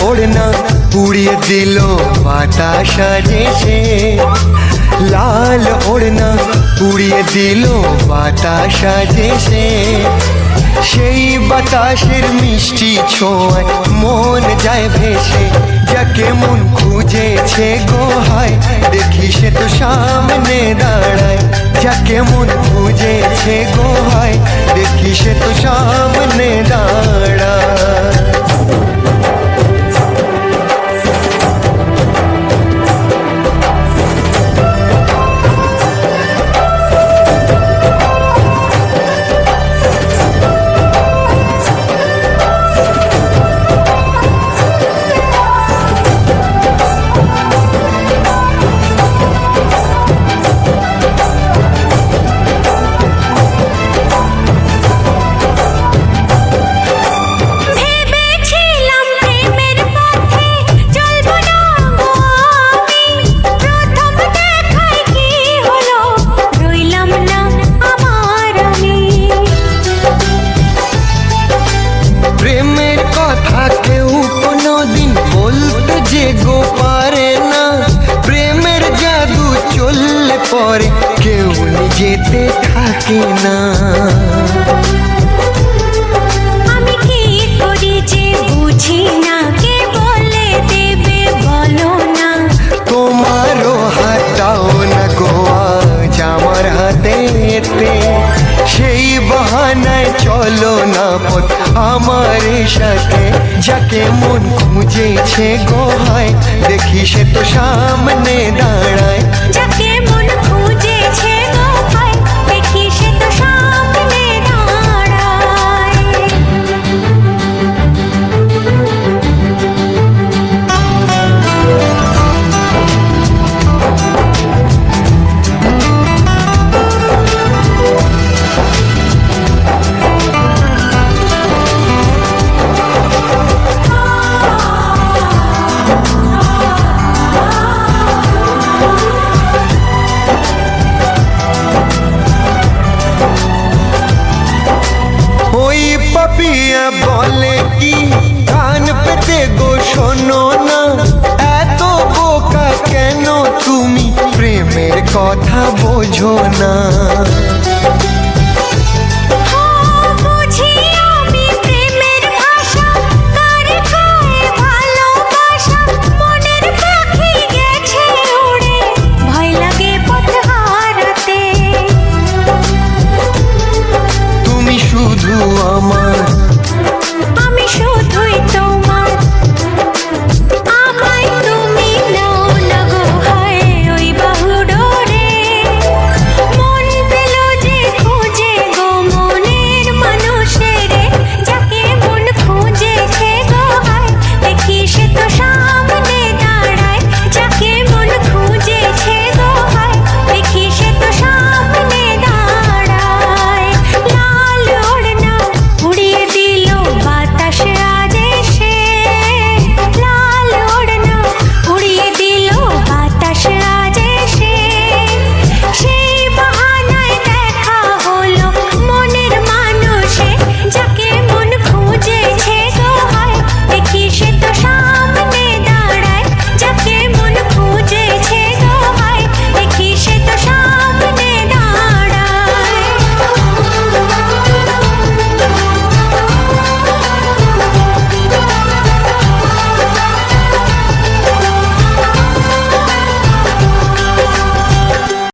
ওড়না উড়িয়ে দিল বাতাস এসে, লাল ওড়না উড়িয়ে দিল বাতাস এসে। সেই বাতাসের মিষ্টি ছোঁয়ায় মন যায় ভেসে, যাকে মন খুঁজেছে গো হায় দেখি সে তো সামনে দাঁড়ায়। যাকে মন খুঁজেছে গো হায় দেখি সে তো সামনে দাঁড়ায়। পরে কেউ নিজেতে থাকে না। আমি কি করি যে বুঝি না, কে বলে দেবে বলো না। তোমারও হাতটাও না গো আজ আমার হাতেতে, সেই বাহানায় চলো না পথ আমার সাথে। যাকে মন খুঁজেছে গো হায় দেখি সে তো সামনে দাঁড়ায়। যাকে মন খুঁজেছে গো হায় দেখি সে তো সামনে দাঁড়ায়। পাপিয়া বলে কি কান পেতে গো শোনো না, এত বোকা কেন তুমি প্রেমের কথা বোঝো না।